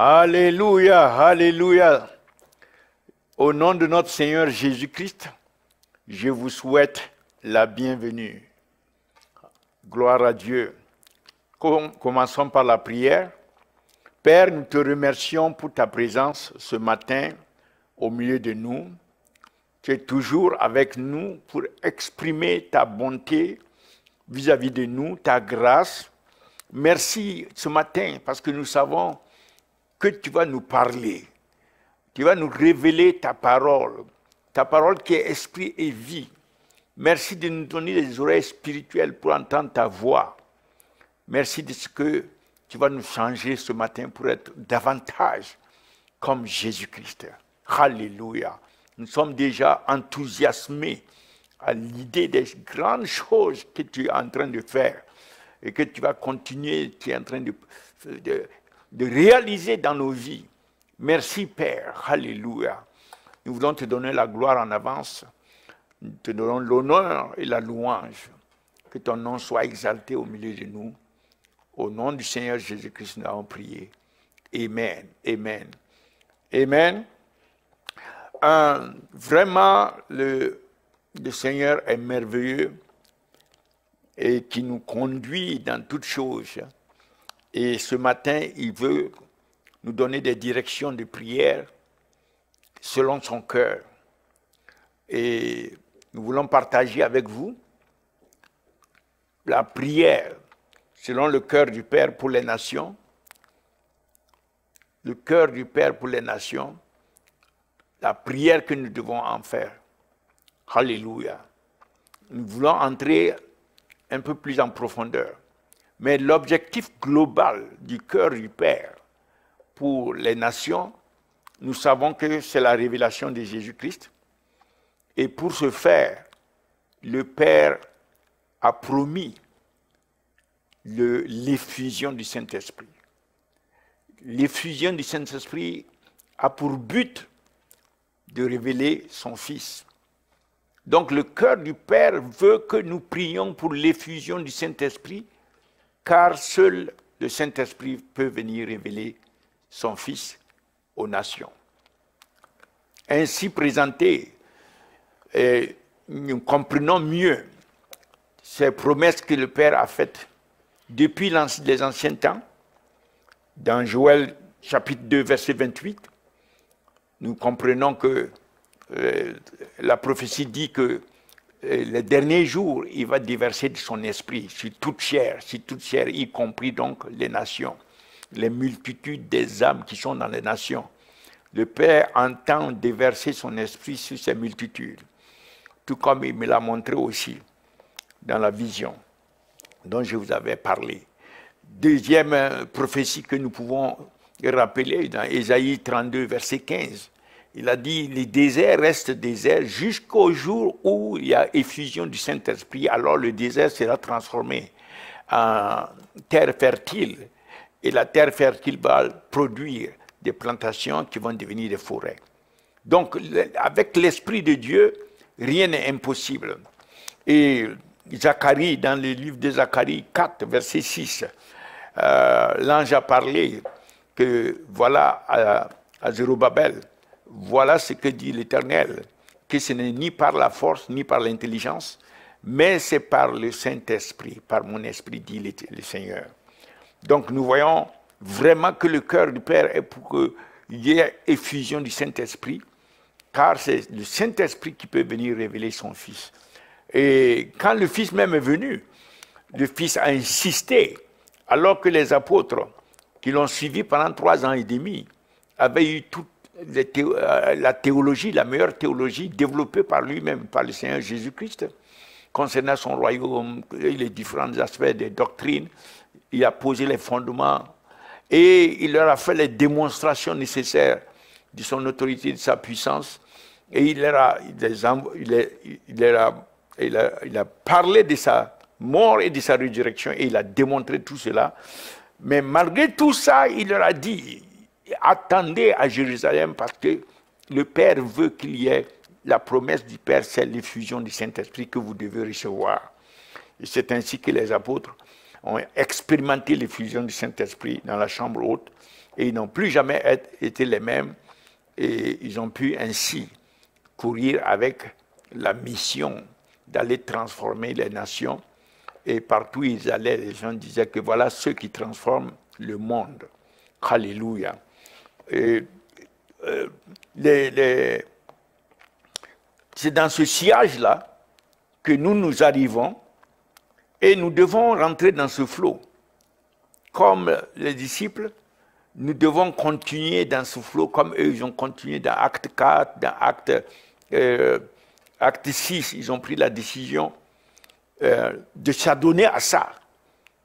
Alléluia, alléluia. Au nom de notre Seigneur Jésus-Christ, je vous souhaite la bienvenue. Gloire à Dieu. Commençons par la prière. Père, nous te remercions pour ta présence ce matin au milieu de nous. Tu es toujours avec nous pour exprimer ta bonté vis-à-vis de nous, ta grâce. Merci ce matin parce que nous savons que tu vas nous parler. Tu vas nous révéler ta parole qui est esprit et vie. Merci de nous donner des oreilles spirituelles pour entendre ta voix. Merci de ce que tu vas nous changer ce matin pour être davantage comme Jésus-Christ. Alléluia. Nous sommes déjà enthousiasmés à l'idée des grandes choses que tu es en train de faire et que tu vas continuer, tu es en train de réaliser dans nos vies. Merci Père, alléluia. Nous voulons te donner la gloire en avance. Nous te donnons l'honneur et la louange. Que ton nom soit exalté au milieu de nous. Au nom du Seigneur Jésus-Christ, nous avons prié. Amen, amen, amen. Vraiment, le Seigneur est merveilleux et qui nous conduit dans toutes choses. Et ce matin, il veut nous donner des directions de prière selon son cœur. Et nous voulons partager avec vous la prière selon le cœur du Père pour les nations. Le cœur du Père pour les nations. La prière que nous devons en faire. Alléluia. Nous voulons entrer un peu plus en profondeur. Mais l'objectif global du cœur du Père pour les nations, nous savons que c'est la révélation de Jésus-Christ. Et pour ce faire, le Père a promis l'effusion du Saint-Esprit. L'effusion du Saint-Esprit a pour but de révéler son Fils. Donc le cœur du Père veut que nous prions pour l'effusion du Saint-Esprit, car seul le Saint-Esprit peut venir révéler son Fils aux nations. Ainsi présenté, nous comprenons mieux ces promesses que le Père a faites depuis les anciens temps. Dans Joël chapitre 2, verset 28, nous comprenons que la prophétie dit que les derniers jours, il va déverser de son esprit sur toute chair, y compris donc les nations, les multitudes des âmes qui sont dans les nations. Le Père entend déverser son esprit sur ces multitudes, tout comme il me l'a montré aussi dans la vision dont je vous avais parlé. Deuxième prophétie que nous pouvons rappeler dans Ésaïe 32, verset 15. Il a dit, les déserts restent déserts jusqu'au jour où il y a effusion du Saint-Esprit. Alors le désert sera transformé en terre fertile. Et la terre fertile va produire des plantations qui vont devenir des forêts. Donc, avec l'Esprit de Dieu, rien n'est impossible. Et Zacharie, dans le livre de Zacharie 4, verset 6, l'ange a parlé que voilà à Zérubabel, voilà ce que dit l'Éternel, que ce n'est ni par la force, ni par l'intelligence, mais c'est par le Saint-Esprit, par mon esprit, dit le Seigneur. Donc nous voyons vraiment que le cœur du Père est pour qu'il y ait effusion du Saint-Esprit, car c'est le Saint-Esprit qui peut venir révéler son Fils. Et quand le Fils même est venu, le Fils a insisté, alors que les apôtres qui l'ont suivi pendant 3 ans et demi avaient eu toute la théologie, la meilleure théologie développée par lui-même, par le Seigneur Jésus-Christ, concernant son royaume, les différents aspects des doctrines. Il a posé les fondements et il leur a fait les démonstrations nécessaires de son autorité, de sa puissance. Et il a parlé de sa mort et de sa résurrection et il a démontré tout cela. Mais malgré tout ça, il leur a dit, attendez à Jérusalem parce que le Père veut qu'il y ait la promesse du Père, c'est l'effusion du Saint-Esprit que vous devez recevoir. Et c'est ainsi que les apôtres ont expérimenté l'effusion du Saint-Esprit dans la chambre haute et ils n'ont plus jamais été les mêmes, et ils ont pu ainsi courir avec la mission d'aller transformer les nations, et partout où ils allaient, les gens disaient que voilà ceux qui transforment le monde. Alléluia. C'est dans ce sillage-là que nous arrivons, et nous devons rentrer dans ce flot. Comme les disciples, nous devons continuer dans ce flot, comme eux, ils ont continué dans Acte 4, dans Acte 6, ils ont pris la décision de s'adonner à ça.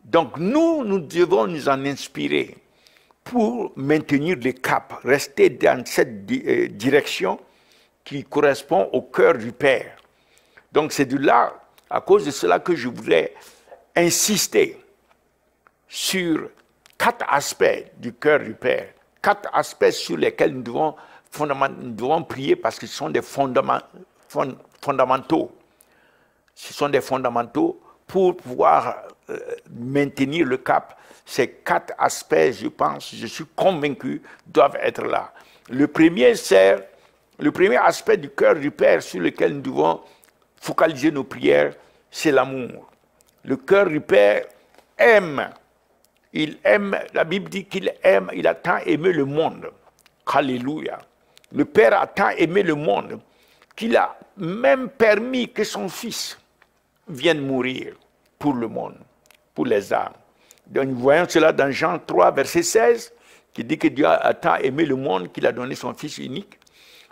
Donc nous devons nous en inspirer pour maintenir le cap, rester dans cette direction qui correspond au cœur du Père. Donc c'est de là, à cause de cela, que je voudrais insister sur 4 aspects du cœur du Père, 4 aspects sur lesquels nous devons prier parce que ce sont des fondamentaux. Ce sont des fondamentaux pour pouvoir maintenir le cap. Ces 4 aspects, je pense, je suis convaincu, doivent être là. Le premier aspect du cœur du Père sur lequel nous devons focaliser nos prières, c'est l'amour. Le cœur du Père aime. Il aime, la Bible dit qu'il aime, il a tant aimé le monde. Alléluia. Le Père a tant aimé le monde qu'il a même permis que son Fils vienne mourir pour le monde, pour les âmes. Donc nous voyons cela dans Jean 3, verset 16, qui dit que Dieu a tant aimé le monde qu'il a donné son Fils unique,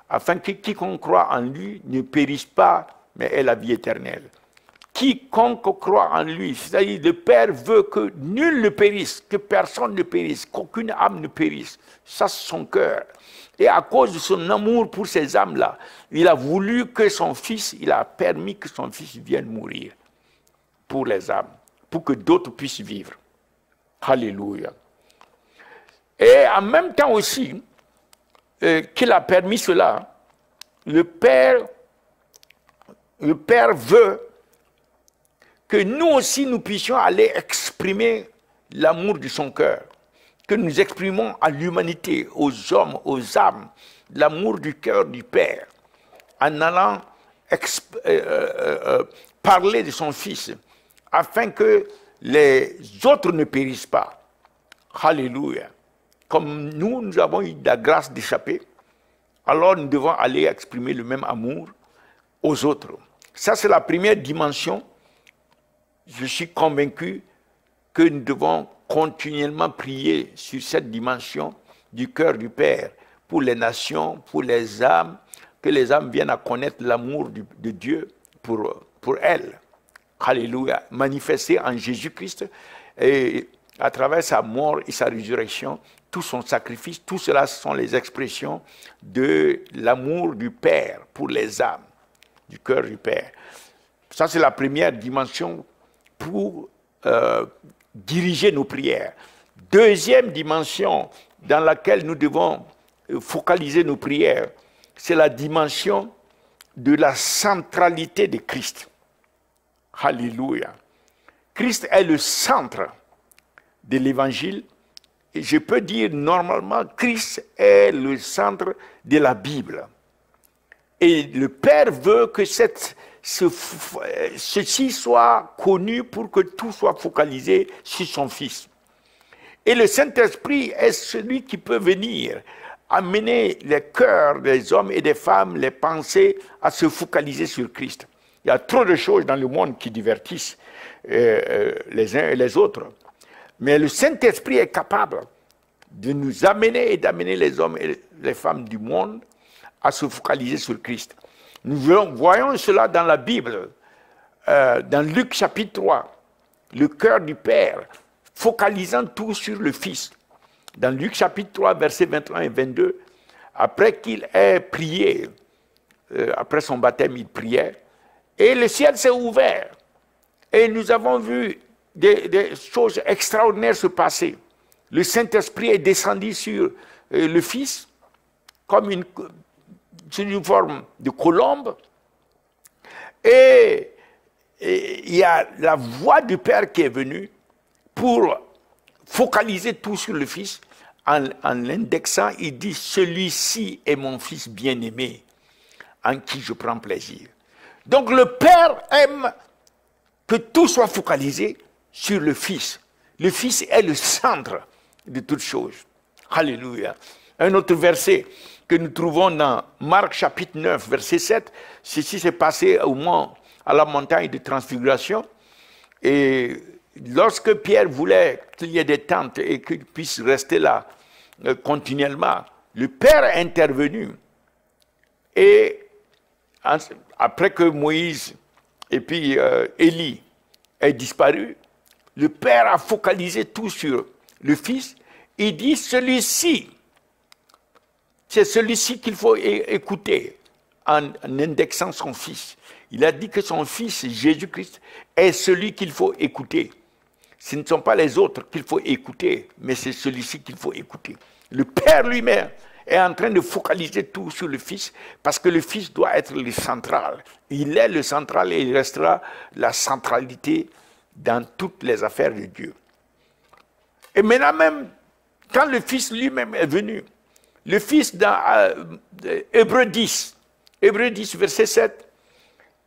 afin que quiconque croit en lui ne périsse pas, mais ait la vie éternelle. Quiconque croit en lui, c'est-à-dire le Père veut que nul ne périsse, que personne ne périsse, qu'aucune âme ne périsse. Ça, c'est son cœur. Et à cause de son amour pour ces âmes-là, il a voulu que son Fils, il a permis que son Fils vienne mourir pour les âmes, pour que d'autres puissent vivre. Alléluia. Et en même temps aussi, qu'il a permis cela, le Père veut que nous aussi, nous puissions aller exprimer l'amour de son cœur, que nous exprimons à l'humanité, aux hommes, aux âmes, l'amour du cœur du Père, en allant parler de son Fils, afin que les autres ne périssent pas. Alléluia. Comme nous avons eu la grâce d'échapper, alors nous devons aller exprimer le même amour aux autres. Ça, c'est la première dimension. Je suis convaincu que nous devons continuellement prier sur cette dimension du cœur du Père, pour les nations, pour les âmes, que les âmes viennent à connaître l'amour de Dieu pour elles. Alléluia. Manifesté en Jésus-Christ, et à travers sa mort et sa résurrection, tout son sacrifice, tout cela sont les expressions de l'amour du Père pour les âmes, du cœur du Père. Ça, c'est la première dimension pour diriger nos prières. Deuxième dimension dans laquelle nous devons focaliser nos prières, c'est la dimension de la centralité de Christ. Alléluia. Christ est le centre de l'évangile. Et je peux dire normalement, Christ est le centre de la Bible. Et le Père veut que ceci soit connu pour que tout soit focalisé sur son Fils. Et le Saint-Esprit est celui qui peut venir amener les cœurs des hommes et des femmes, les pensées, à se focaliser sur Christ. Il y a trop de choses dans le monde qui divertissent les uns et les autres. Mais le Saint-Esprit est capable de nous amener et d'amener les hommes et les femmes du monde à se focaliser sur Christ. Nous voyons cela dans la Bible, dans Luc chapitre 3, le cœur du Père, focalisant tout sur le Fils. Dans Luc chapitre 3, versets 21 et 22, après qu'il ait prié, après son baptême, il priait, et le ciel s'est ouvert. Et nous avons vu des choses extraordinaires se passer. Le Saint-Esprit est descendu sur le Fils, comme une forme de colombe. Et il y a la voix du Père qui est venue pour focaliser tout sur le Fils, en l'indexant, il dit « Celui-ci est mon fils bien-aimé, en qui je prends plaisir. » Donc le Père aime que tout soit focalisé sur le Fils. Le Fils est le centre de toutes choses. Alléluia. Un autre verset que nous trouvons dans Marc chapitre 9, verset 7, ceci s'est passé au mont, à la montagne de transfiguration. Et lorsque Pierre voulait qu'il y ait des tentes et qu'il puisse rester là continuellement, le Père est intervenu. Et après que Moïse et puis Élie aient disparu, le Père a focalisé tout sur le Fils. Il dit, celui-ci, c'est celui-ci qu'il faut écouter en indexant son Fils. Il a dit que son Fils, Jésus-Christ, est celui qu'il faut écouter. Ce ne sont pas les autres qu'il faut écouter, mais c'est celui-ci qu'il faut écouter. Le Père lui-même est en train de focaliser tout sur le Fils, parce que le Fils doit être le central. Il est le central et il restera la centralité dans toutes les affaires de Dieu. Et maintenant même, quand le Fils lui-même est venu, le Fils dans Hébreux 10, verset 7,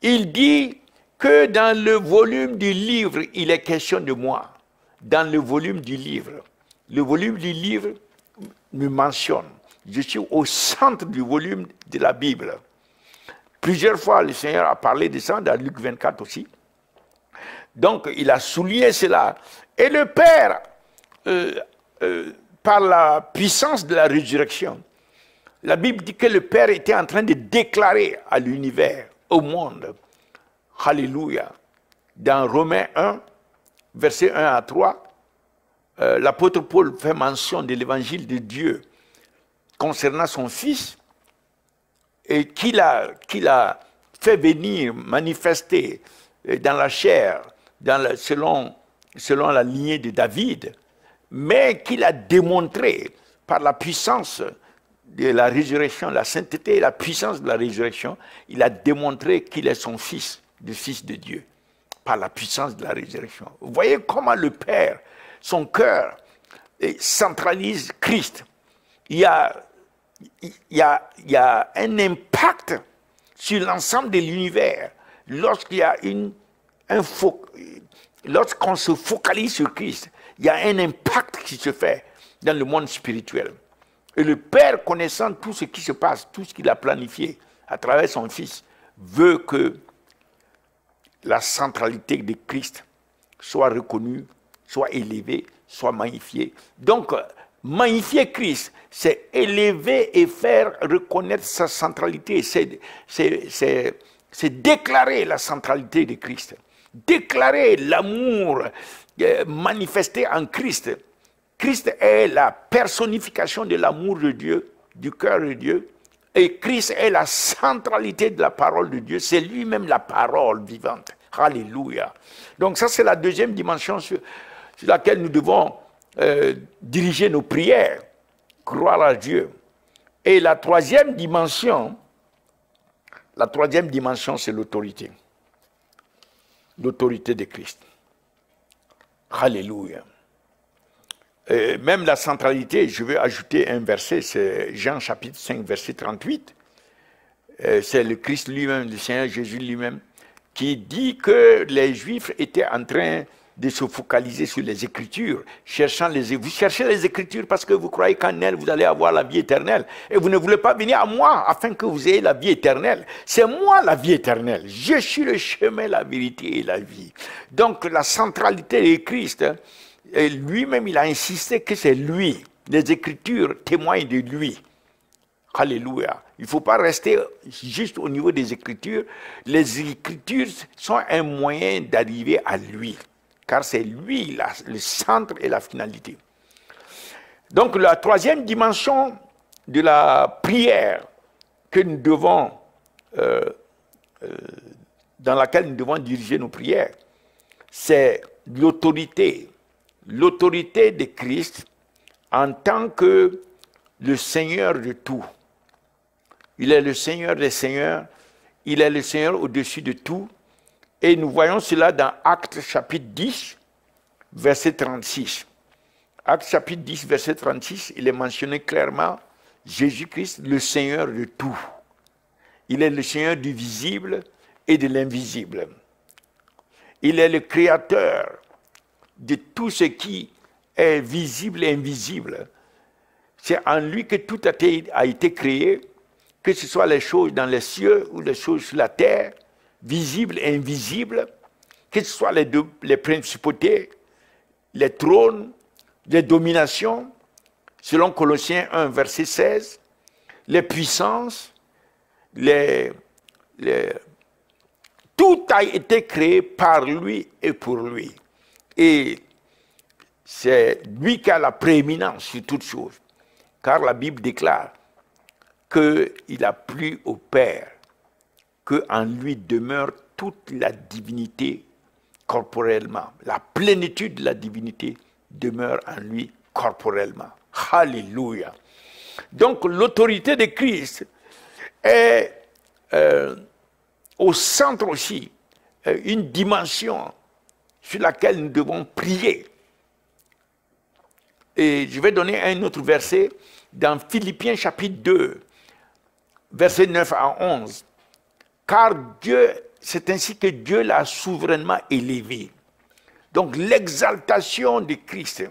il dit que dans le volume du livre, il est question de moi. Dans le volume du livre me mentionne. Je suis au centre du volume de la Bible. Plusieurs fois, le Seigneur a parlé de ça, dans Luc 24 aussi. Donc, il a souligné cela. Et le Père, par la puissance de la résurrection, la Bible dit que le Père était en train de déclarer à l'univers, au monde, Alléluia. Dans Romains 1, versets 1 à 3, l'apôtre Paul fait mention de l'évangile de Dieu concernant son Fils et qu'il a fait venir, manifester dans la chair, selon la lignée de David, mais qu'il a démontré par la puissance de la résurrection, la sainteté et la puissance de la résurrection, il a démontré qu'il est son Fils, le Fils de Dieu, par la puissance de la résurrection. Vous voyez comment le Père, son cœur, centralise Christ. Il y a un impact sur l'ensemble de l'univers lorsqu'il y a lorsqu'on se focalise sur Christ. Il y a un impact qui se fait dans le monde spirituel. Et le Père, connaissant tout ce qui se passe, tout ce qu'il a planifié à travers son Fils, veut que la centralité de Christ soit reconnue, soit élevée, soit magnifiée. Donc, magnifier Christ, c'est élever et faire reconnaître sa centralité. C'est déclarer la centralité de Christ. Déclarer l'amour manifesté en Christ. Christ est la personnification de l'amour de Dieu, du cœur de Dieu. Et Christ est la centralité de la parole de Dieu. C'est lui-même la parole vivante. Alléluia. Donc ça, c'est la deuxième dimension sur laquelle nous devons diriger nos prières. Croire à Dieu. Et la troisième dimension, c'est l'autorité. L'autorité de Christ. Alléluia. Même la centralité, je vais ajouter un verset, c'est Jean chapitre 5, verset 38. C'est le Christ lui-même, le Seigneur Jésus lui-même, qui dit que les Juifs étaient en train de se focaliser sur les Écritures, vous cherchez les Écritures parce que vous croyez qu'en elles, vous allez avoir la vie éternelle. Et vous ne voulez pas venir à moi afin que vous ayez la vie éternelle. C'est moi la vie éternelle. Je suis le chemin, la vérité et la vie. Donc la centralité de Christ, lui-même, il a insisté que c'est lui. Les Écritures témoignent de lui. Alléluia. Il ne faut pas rester juste au niveau des Écritures. Les Écritures sont un moyen d'arriver à lui. Car c'est lui le centre et la finalité. Donc la troisième dimension de la prière que nous devons, dans laquelle nous devons diriger nos prières, c'est l'autorité. L'autorité de Christ en tant que le Seigneur de tout. Il est le Seigneur des Seigneurs, il est le Seigneur au-dessus de tout. Et nous voyons cela dans Actes chapitre 10, verset 36. Actes chapitre 10, verset 36, il est mentionné clairement Jésus-Christ, le Seigneur de tout. Il est le Seigneur du visible et de l'invisible. Il est le créateur de tout ce qui est visible et invisible. C'est en lui que tout a été créé, que ce soit les choses dans les cieux ou les choses sur la terre, visibles et invisibles, que ce soit les principautés, les trônes, les dominations, selon Colossiens 1, verset 16, les puissances, tout a été créé par lui et pour lui. Et c'est lui qui a la prééminence sur toutes choses. Car la Bible déclare qu'il a plu au Père, qu'en lui demeure toute la divinité corporellement. La plénitude de la divinité demeure en lui corporellement. Alléluia. Donc l'autorité de Christ est au centre aussi, une dimension sur laquelle nous devons prier. Et je vais donner un autre verset dans Philippiens chapitre 2, versets 9 à 11. Car Dieu, c'est ainsi que Dieu l'a souverainement élevé. Donc l'exaltation de Christ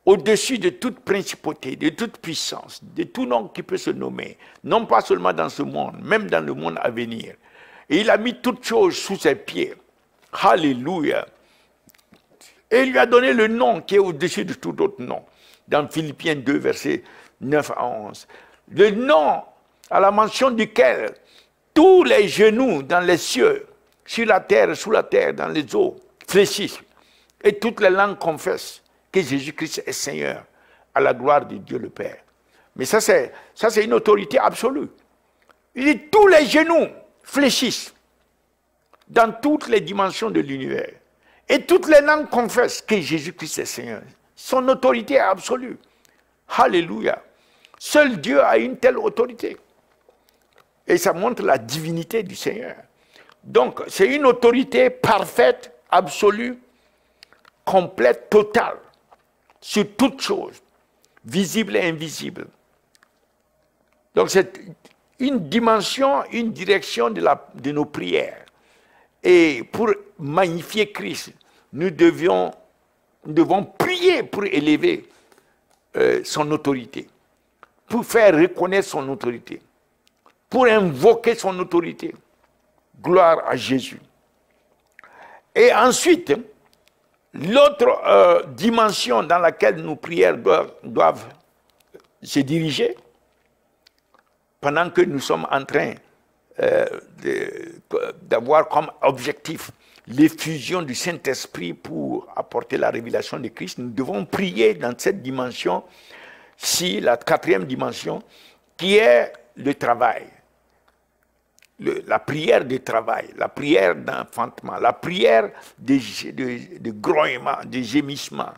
au-dessus de toute principauté, de toute puissance, de tout nom qui peut se nommer, non pas seulement dans ce monde, même dans le monde à venir. Et il a mis toutes choses sous ses pieds. Alléluia. Et il lui a donné le nom qui est au-dessus de tout autre nom. Dans Philippiens 2, versets 9 à 11. Le nom à la mention duquel tous les genoux dans les cieux, sur la terre, sous la terre, dans les eaux, fléchissent. Et toutes les langues confessent que Jésus-Christ est Seigneur, à la gloire de Dieu le Père. Mais ça, c'est une autorité absolue. Il dit tous les genoux fléchissent dans toutes les dimensions de l'univers. Et toutes les langues confessent que Jésus-Christ est Seigneur. Son autorité est absolue. Alléluia. Seul Dieu a une telle autorité. Et ça montre la divinité du Seigneur. Donc, c'est une autorité parfaite, absolue, complète, totale, sur toutes choses, visibles et invisibles. Donc, c'est une dimension, une direction de nos prières. Et pour magnifier Christ, nous devons prier pour élever son autorité, pour faire reconnaître son autorité, pour invoquer son autorité. Gloire à Jésus. Et ensuite, l'autre dimension dans laquelle nos prières doivent se diriger, pendant que nous sommes en train d'avoir comme objectif l'effusion du Saint-Esprit pour apporter la révélation de Christ, nous devons prier dans cette dimension, la quatrième dimension, qui est le travail. La prière de travail, la prière d'enfantement, la prière de grognement, de gémissement,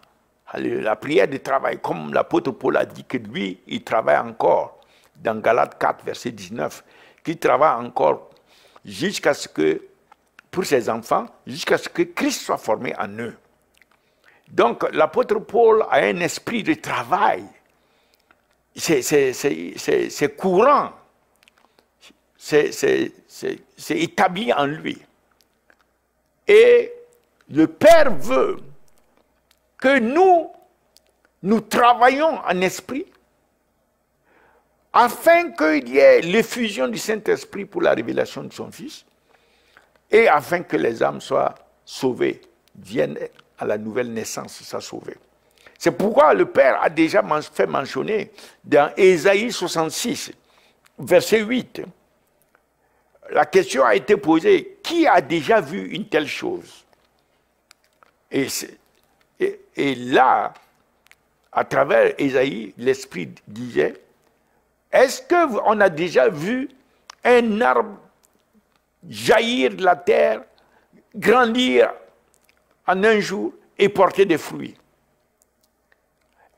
la prière de travail, comme l'apôtre Paul a dit que lui, il travaille encore, dans Galates 4, verset 19, qu'il travaille encore jusqu'à ce que, pour ses enfants, jusqu'à ce que Christ soit formé en eux. Donc, l'apôtre Paul a un esprit de travail. C'est courant. C'est établi en lui. Et le Père veut que nous travaillons en esprit afin qu'il y ait l'effusion du Saint-Esprit pour la révélation de son Fils et afin que les âmes soient sauvées, viennent à la nouvelle naissance, soient sauvées. C'est pourquoi le Père a déjà fait mentionner dans Ésaïe 66, verset 8, la question a été posée, qui a déjà vu une telle chose? Et là, à travers Ésaïe, l'Esprit disait, est-ce qu'on a déjà vu un arbre jaillir de la terre, grandir en un jour et porter des fruits?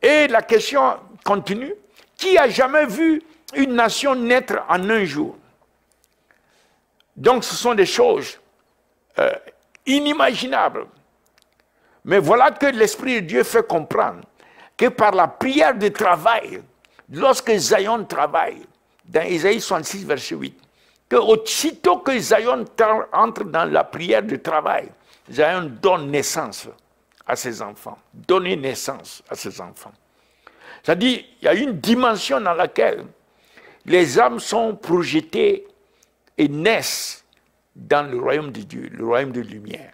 Et la question continue, qui a jamais vu une nation naître en un jour? Donc ce sont des choses inimaginables. Mais voilà que l'Esprit de Dieu fait comprendre que par la prière de travail, lorsque Zion travaille, dans Ésaïe 66, verset 8, que aussitôt que Zion entre dans la prière de travail, Zion donne naissance à ses enfants. Donner naissance à ses enfants. C'est-à-dire, il y a une dimension dans laquelle les âmes sont projetées et naissent dans le royaume de Dieu, le royaume de lumière.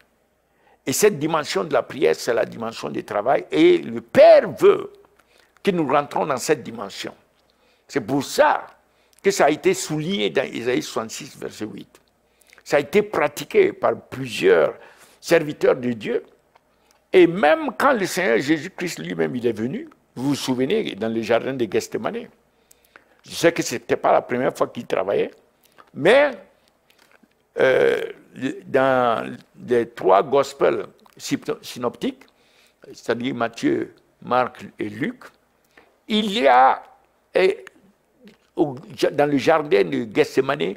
Et cette dimension de la prière, c'est la dimension du travail. Et le Père veut que nous rentrons dans cette dimension. C'est pour ça que ça a été souligné dans Ésaïe 66, verset 8. Ça a été pratiqué par plusieurs serviteurs de Dieu. Et même quand le Seigneur Jésus-Christ lui-même il est venu, vous vous souvenez, dans le jardin de Gethsémane, je sais que ce n'était pas la première fois qu'il travaillait, mais dans les 3 gospels synoptiques, c'est-à-dire Matthieu, Marc et Luc, il y a, dans le jardin de Gethsémane,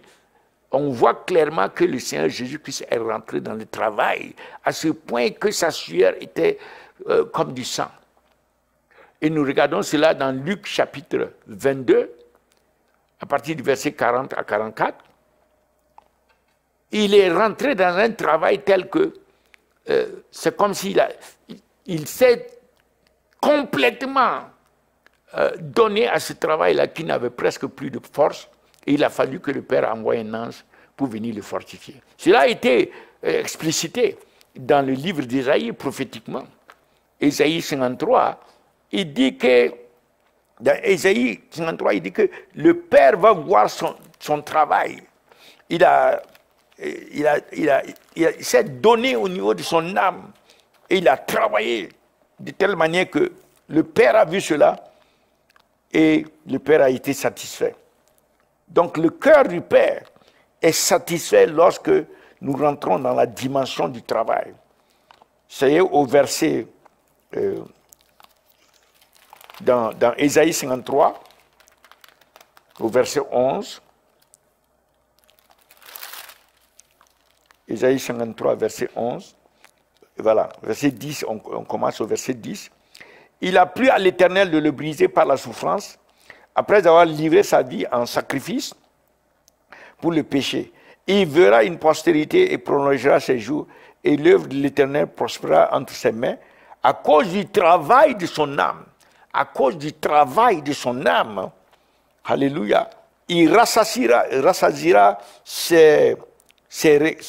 on voit clairement que le Seigneur Jésus-Christ est rentré dans le travail, à ce point que sa sueur était comme du sang. Et nous regardons cela dans Luc chapitre 22, à partir du verset 40 à 44. Il est rentré dans un travail tel que c'est comme s'il s'est complètement donné à ce travail-là qui n'avait presque plus de force. Et il a fallu que le Père envoie un ange pour venir le fortifier. Cela a été explicité dans le livre d'Ésaïe prophétiquement. Ésaïe 53, il dit que, dans Ésaïe 53, il dit que le Père va voir son travail. Il s'est donné au niveau de son âme et il a travaillé de telle manière que le Père a vu cela et le Père a été satisfait. Donc le cœur du Père est satisfait lorsque nous rentrons dans la dimension du travail. C'est au verset, dans Ésaïe 53, au verset 11, Ésaïe 53, verset 11, voilà, verset 10, on commence au verset 10. Il a plu à l'Éternel de le briser par la souffrance, après avoir livré sa vie en sacrifice pour le péché. Il verra une postérité et prolongera ses jours, et l'œuvre de l'Éternel prospérera entre ses mains, à cause du travail de son âme. À cause du travail de son âme, alléluia, il rassasiera ses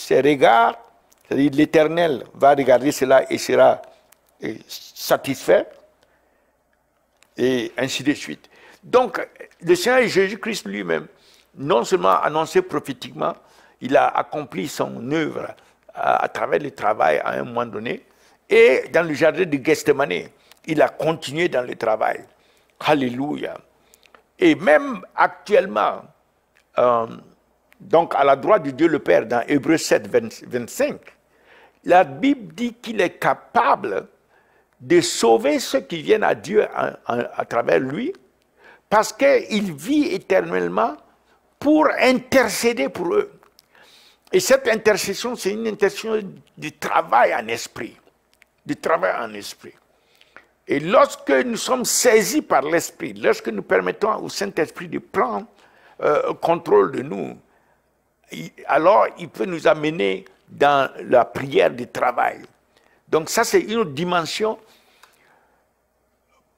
regards, c'est-à-dire l'Éternel va regarder cela et sera satisfait, et ainsi de suite. Donc, le Seigneur Jésus-Christ lui-même, non seulement annoncé prophétiquement, il a accompli son œuvre à travers le travail à un moment donné, et dans le jardin de Gethsémane, il a continué dans le travail. Alléluia. Et même actuellement, donc à la droite de Dieu le Père, dans Hébreux 7, 25, la Bible dit qu'il est capable de sauver ceux qui viennent à Dieu à travers lui, parce qu'il vit éternellement pour intercéder pour eux. Et cette intercession, c'est une intercession du travail en esprit. Du travail en esprit. Et lorsque nous sommes saisis par l'Esprit, lorsque nous permettons au Saint-Esprit de prendre contrôle de nous, alors il peut nous amener dans la prière du travail. Donc ça, c'est une autre dimension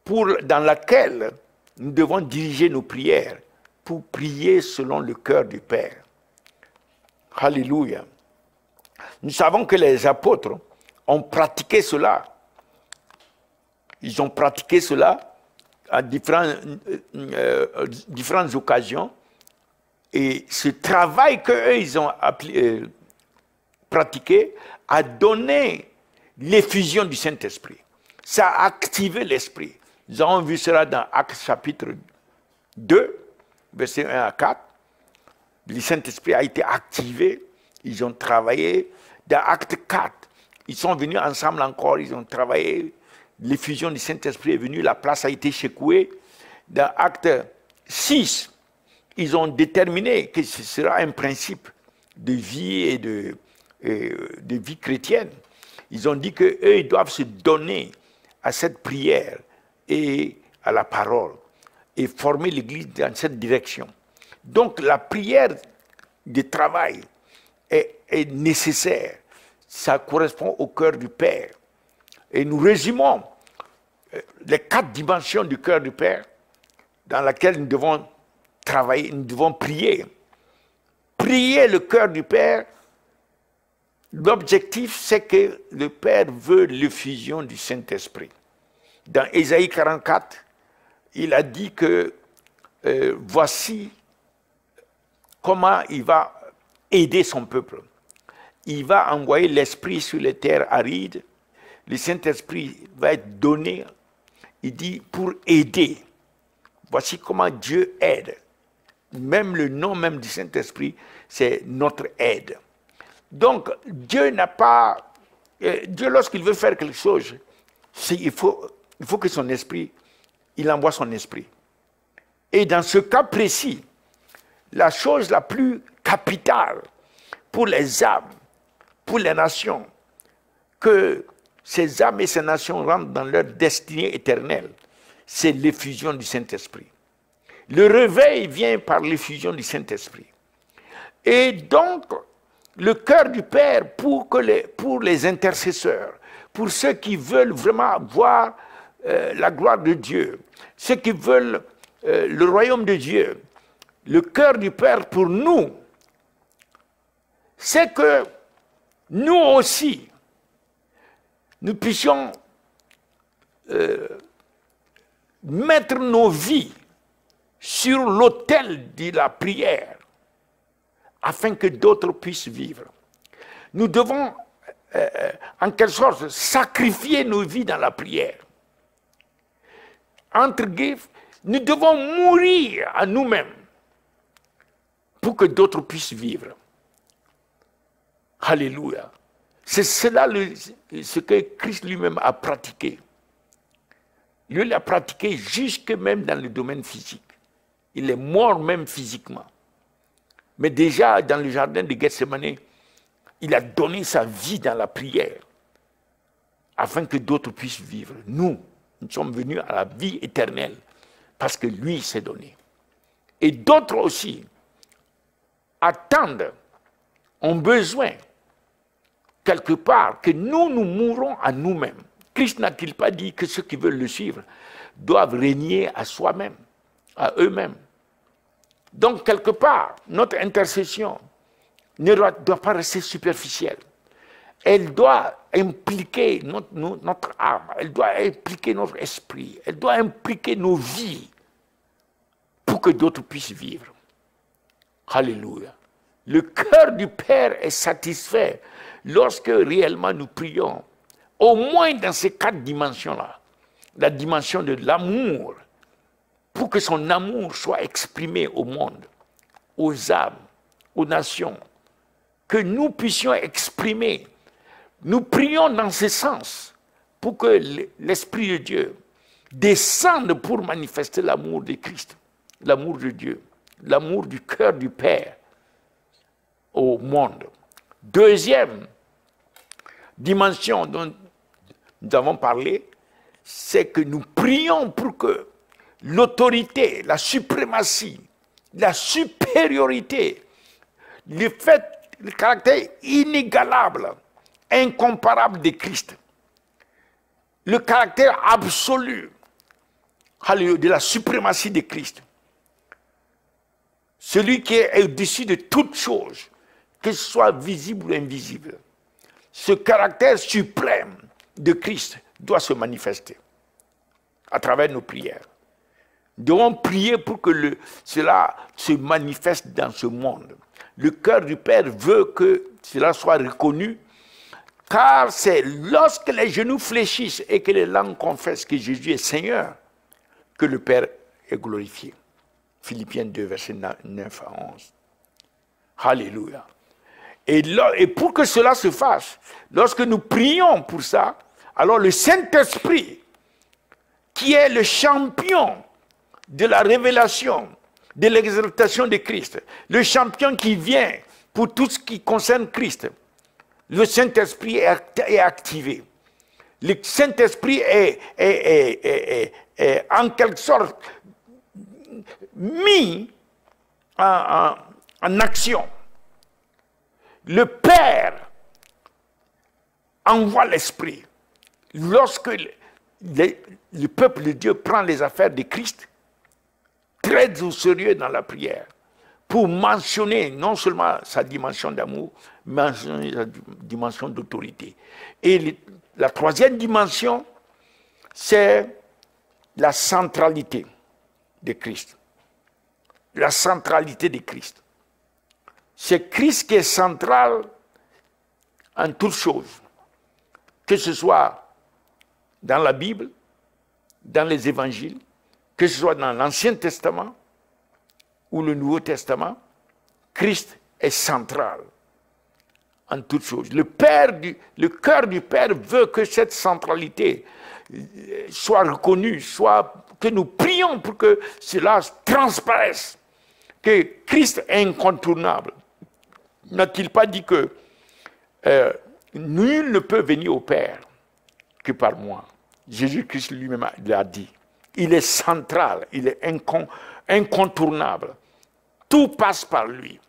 dans laquelle nous devons diriger nos prières pour prier selon le cœur du Père. Alléluia. Nous savons que les apôtres ont pratiqué cela. Ils ont pratiqué cela à différentes occasions. Et ce travail qu'eux, ils ont pratiqué a donné l'effusion du Saint-Esprit. Ça a activé l'Esprit. Nous avons vu cela dans Actes chapitre 2, versets 1 à 4. Le Saint-Esprit a été activé. Ils ont travaillé. Dans Acte 4, ils sont venus ensemble encore. Ils ont travaillé. L'effusion du Saint-Esprit est venue. La place a été secouée. Dans Acte 6, ils ont déterminé que ce sera un principe de vie et de vie chrétienne. Ils ont dit qu'eux, ils doivent se donner à cette prière et à la parole et former l'Église dans cette direction. Donc la prière de travail est nécessaire. Ça correspond au cœur du Père. Et nous résumons les 4 dimensions du cœur du Père dans lesquelles nous devons travailler, nous devons prier. Prier le cœur du Père, l'objectif c'est que le Père veut l'effusion du Saint-Esprit. Dans Ésaïe 44, il a dit que voici comment il va aider son peuple. Il va envoyer l'Esprit sur les terres arides. Le Saint-Esprit va être donné, il dit, pour aider. Voici comment Dieu aide. Même le nom même du Saint-Esprit, c'est notre aide. Donc, Dieu n'a pas... Dieu, lorsqu'il veut faire quelque chose, il faut que son esprit, il envoie son esprit. Et dans ce cas précis, la chose la plus capitale pour les âmes, pour les nations, que ces âmes et ces nations rentrent dans leur destinée éternelle, c'est l'effusion du Saint-Esprit. Le réveil vient par l'effusion du Saint-Esprit. Et donc, le cœur du Père pour les intercesseurs, pour ceux qui veulent vraiment voir la gloire de Dieu, ceux qui veulent le royaume de Dieu, le cœur du Père pour nous, c'est que nous aussi, nous puissions mettre nos vies sur l'autel de la prière afin que d'autres puissent vivre. Nous devons, en quelque sorte, sacrifier nos vies dans la prière. Entre guillemets, nous devons mourir à nous-mêmes pour que d'autres puissent vivre. Alléluia. C'est cela ce que Christ lui-même a pratiqué. Lui l'a pratiqué jusque même dans le domaine physique. Il est mort même physiquement. Mais déjà dans le jardin de Gethsémane, il a donné sa vie dans la prière afin que d'autres puissent vivre. Nous sommes venus à la vie éternelle parce que lui s'est donné. Et d'autres aussi attendent, ont besoin quelque part que nous mourons à nous-mêmes. Christ n'a-t-il pas dit que ceux qui veulent le suivre doivent régner à soi-même, à eux-mêmes? Donc, quelque part, notre intercession ne doit pas rester superficielle. Elle doit impliquer notre âme, elle doit impliquer notre esprit, elle doit impliquer nos vies pour que d'autres puissent vivre. Alléluia. Le cœur du Père est satisfait lorsque réellement nous prions, au moins dans ces 4 dimensions-là. La dimension de l'amour, pour que son amour soit exprimé au monde, aux âmes, aux nations, que nous puissions exprimer. Nous prions dans ce sens pour que l'Esprit de Dieu descende pour manifester l'amour de Christ, l'amour de Dieu, l'amour du cœur du Père au monde. Deuxième dimension dont nous avons parlé, c'est que nous prions pour que l'autorité, la suprématie, la supériorité, le caractère inégalable, incomparable de Christ, le caractère absolu de la suprématie de Christ, celui qui est au-dessus de toutes choses, que ce soit visible ou invisible, ce caractère suprême de Christ doit se manifester à travers nos prières. Nous devons prier pour que cela se manifeste dans ce monde. Le cœur du Père veut que cela soit reconnu, car c'est lorsque les genoux fléchissent et que les langues confessent que Jésus est Seigneur que le Père est glorifié. Philippiens 2, versets 9 à 11. Alléluia. Et pour que cela se fasse, lorsque nous prions pour ça, alors le Saint-Esprit, qui est le champion de la révélation, de l'exaltation de Christ, le champion qui vient pour tout ce qui concerne Christ, le Saint-Esprit est activé. Le Saint-Esprit est en quelque sorte mis en action. Le Père envoie l'Esprit. Lorsque le peuple de Dieu prend les affaires de Christ, très au sérieux dans la prière, pour mentionner non seulement sa dimension d'amour, mais sa dimension d'autorité. Et la troisième dimension, c'est la centralité de Christ. La centralité de Christ. C'est Christ qui est central en toutes choses. Que ce soit dans la Bible, dans les évangiles, que ce soit dans l'Ancien Testament ou le Nouveau Testament, Christ est central en toutes choses. Le cœur du Père veut que cette centralité soit reconnue, que nous prions pour que cela transparaisse, que Christ est incontournable. N'a-t-il pas dit que nul ne peut venir au Père que par moi? Jésus-Christ lui-même l'a dit. Il est central, il est incontournable. Tout passe par lui.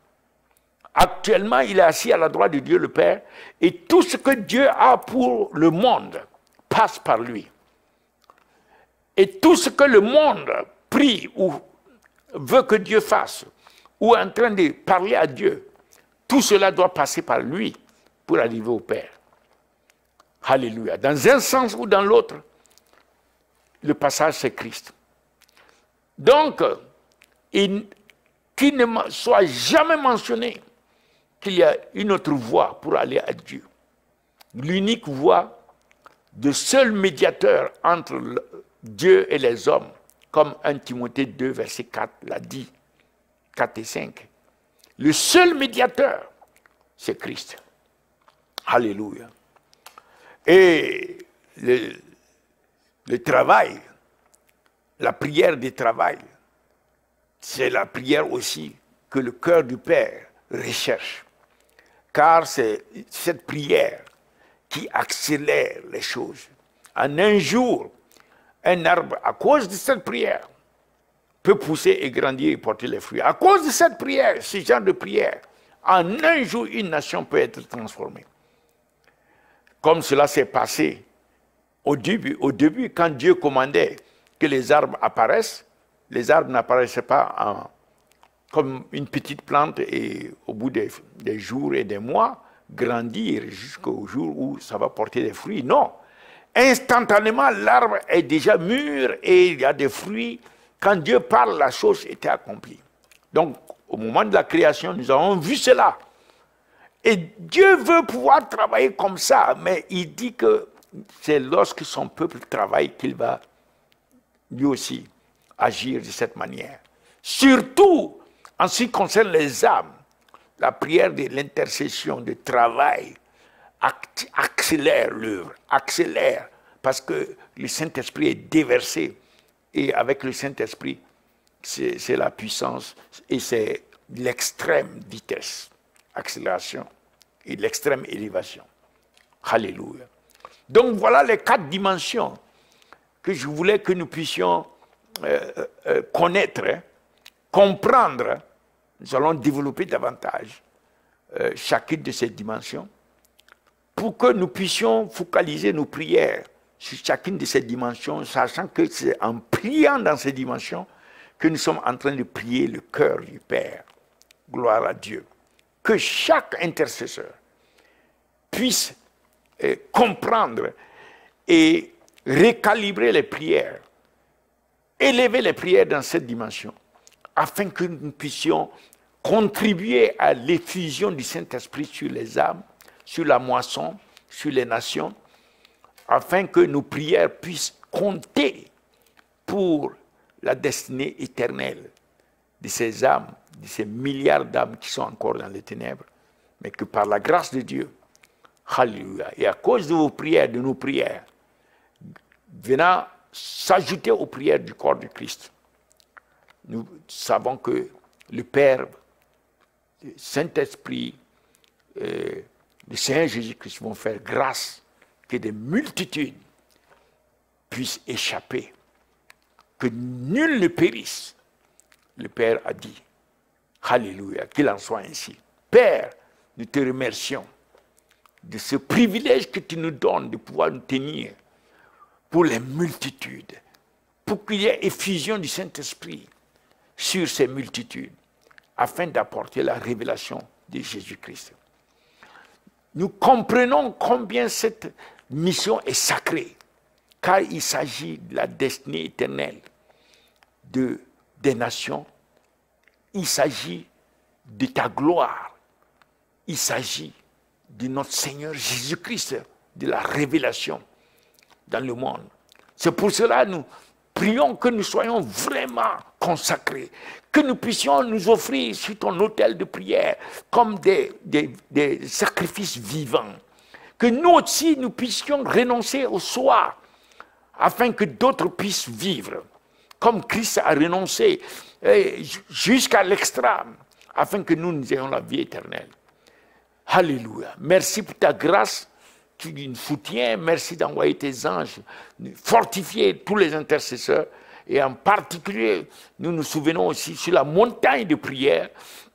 Actuellement, il est assis à la droite de Dieu le Père, et tout ce que Dieu a pour le monde passe par lui. Et tout ce que le monde prie ou veut que Dieu fasse, ou est en train de parler à Dieu, tout cela doit passer par lui pour arriver au Père. Alléluia. Dans un sens ou dans l'autre, le passage c'est Christ. Donc, qu'il ne soit jamais mentionné qu'il y a une autre voie pour aller à Dieu. L'unique voie de seul médiateur entre Dieu et les hommes, comme 1 Timothée 2, verset 4 l'a dit, 4 et 5. Le seul médiateur, c'est Christ. Alléluia. Et le travail, la prière du travail, c'est la prière aussi que le cœur du Père recherche. Car c'est cette prière qui accélère les choses. En un jour, un arbre, à cause de cette prière, peut pousser et grandir et porter les fruits. À cause de cette prière, ce genre de prière, en un jour, une nation peut être transformée. Comme cela s'est passé au début, quand Dieu commandait que les arbres apparaissent, les arbres n'apparaissaient pas comme une petite plante et au bout des jours et des mois, grandir jusqu'au jour où ça va porter des fruits. Non. Instantanément, l'arbre est déjà mûr et il y a des fruits. Quand Dieu parle, la chose était accomplie. Donc, au moment de la création, nous avons vu cela. Et Dieu veut pouvoir travailler comme ça, mais il dit que c'est lorsque son peuple travaille qu'il va lui aussi agir de cette manière. Surtout en ce qui concerne les âmes, la prière de l'intercession, de travail, accélère l'œuvre, accélère, parce que le Saint-Esprit est déversé. Et avec le Saint-Esprit, c'est la puissance et c'est l'extrême vitesse, accélération et l'extrême élévation. Alléluia. Donc voilà les 4 dimensions que je voulais que nous puissions connaître, comprendre. Nous allons développer davantage chacune de ces dimensions pour que nous puissions focaliser nos prières sur chacune de ces dimensions, sachant que c'est en priant dans ces dimensions que nous sommes en train de prier le cœur du Père. Gloire à Dieu. Que chaque intercesseur puisse comprendre et recalibrer les prières, élever les prières dans cette dimension, afin que nous puissions contribuer à l'effusion du Saint-Esprit sur les âmes, sur la moisson, sur les nations, afin que nos prières puissent compter pour la destinée éternelle de ces âmes, de ces milliards d'âmes qui sont encore dans les ténèbres, mais que par la grâce de Dieu, alléluia, et à cause de vos prières, de nos prières, venant s'ajouter aux prières du corps de Christ, nous savons que le Père, le Saint-Esprit, le Seigneur Jésus-Christ vont faire grâce que des multitudes puisse échapper, que nul ne périsse. Le Père a dit, alléluia, qu'il en soit ainsi. Père, nous te remercions de ce privilège que tu nous donnes de pouvoir nous tenir pour les multitudes, pour qu'il y ait effusion du Saint-Esprit sur ces multitudes, afin d'apporter la révélation de Jésus-Christ. Nous comprenons combien cette mission est sacrée, car il s'agit de la destinée éternelle des nations, il s'agit de ta gloire, il s'agit de notre Seigneur Jésus-Christ, de la révélation dans le monde. C'est pour cela que nous prions que nous soyons vraiment consacrés, que nous puissions nous offrir sur ton autel de prière comme des sacrifices vivants, que nous aussi nous puissions renoncer au soi afin que d'autres puissent vivre, comme Christ a renoncé jusqu'à l'extrême, afin que nous ayons la vie éternelle. Alléluia. Merci pour ta grâce qui nous soutient. Merci d'envoyer tes anges, fortifier tous les intercesseurs. Et en particulier, nous nous souvenons aussi sur la montagne de prière,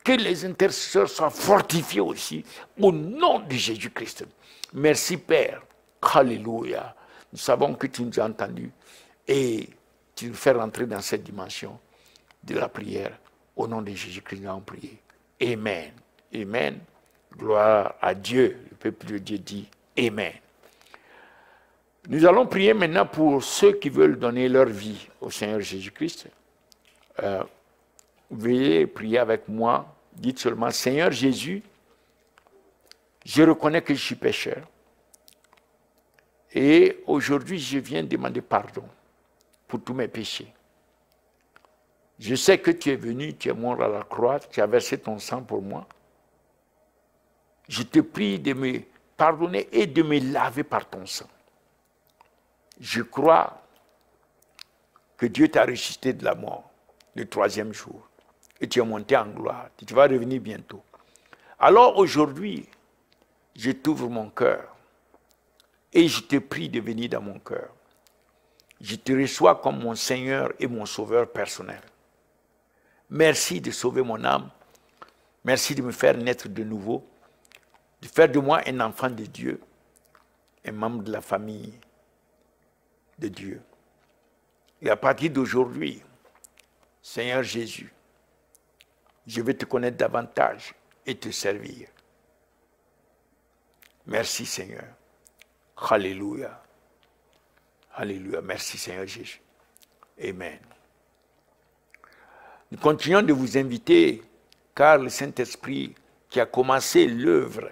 que les intercesseurs soient fortifiés aussi au nom de Jésus-Christ. Merci Père. Alléluia. Nous savons que tu nous as entendus et tu nous fais rentrer dans cette dimension de la prière. Au nom de Jésus-Christ, nous avons prié. Amen. Amen. Gloire à Dieu. Le peuple de Dieu dit Amen. Nous allons prier maintenant pour ceux qui veulent donner leur vie au Seigneur Jésus-Christ. Veuillez prier avec moi. Dites seulement, Seigneur Jésus, je reconnais que je suis pécheur. Et aujourd'hui, je viens demander pardon pour tous mes péchés. Je sais que tu es venu, tu es mort à la croix, tu as versé ton sang pour moi. Je te prie de me pardonner et de me laver par ton sang. Je crois que Dieu t'a ressuscité de la mort le 3e jour. Et tu es monté en gloire. Tu vas revenir bientôt. Alors aujourd'hui, je t'ouvre mon cœur. Et je te prie de venir dans mon cœur. Je te reçois comme mon Seigneur et mon Sauveur personnel. Merci de sauver mon âme. Merci de me faire naître de nouveau. De faire de moi un enfant de Dieu. Un membre de la famille de Dieu. Et à partir d'aujourd'hui, Seigneur Jésus, je vais te connaître davantage et te servir. Merci Seigneur. Alléluia. Alléluia. Merci Seigneur Jésus. Amen. Nous continuons de vous inviter, car le Saint-Esprit qui a commencé l'œuvre,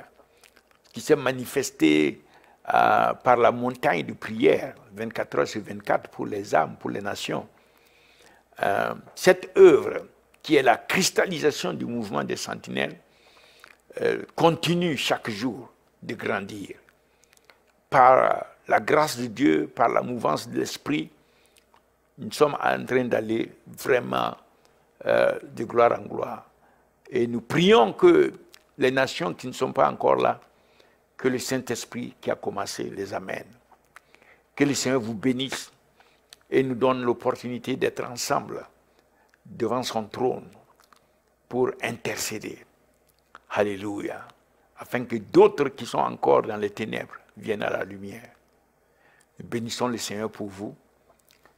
qui s'est manifesté par la montagne de prière, 24 heures sur 24 pour les âmes, pour les nations. Cette œuvre, qui est la cristallisation du mouvement des sentinelles, continue chaque jour de grandir. Par la grâce de Dieu, par la mouvance de l'Esprit, nous sommes en train d'aller vraiment de gloire en gloire. Et nous prions que les nations qui ne sont pas encore là, que le Saint-Esprit qui a commencé les amène. Que le Seigneur vous bénisse et nous donne l'opportunité d'être ensemble devant son trône pour intercéder. Alléluia. Afin que d'autres qui sont encore dans les ténèbres viennent à la lumière. Nous bénissons le Seigneur pour vous.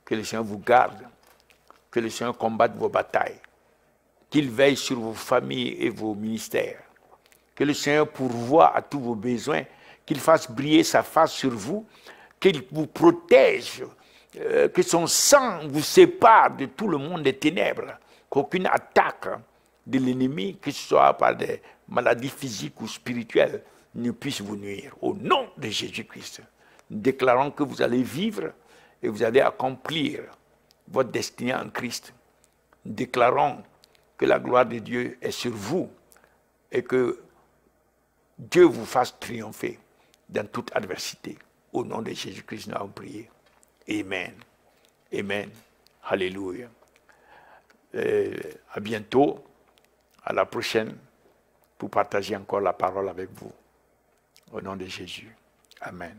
Que le Seigneur vous garde. Que le Seigneur combatte vos batailles. Qu'il veille sur vos familles et vos ministères. Que le Seigneur pourvoie à tous vos besoins. Qu'il fasse briller sa face sur vous. Qu'il vous protège. Que son sang vous sépare de tout le monde des ténèbres. Qu'aucune attaque de l'ennemi, que ce soit par des maladies physiques ou spirituelles, ne puisse vous nuire. Au nom de Jésus-Christ, nous déclarons que vous allez vivre et vous allez accomplir votre destinée en Christ. Nous déclarons que la gloire de Dieu est sur vous et que Dieu vous fasse triompher dans toute adversité. Au nom de Jésus-Christ, nous avons prié. Amen. Amen. Alléluia. À bientôt. À la prochaine pour partager encore la parole avec vous. Au nom de Jésus. Amen.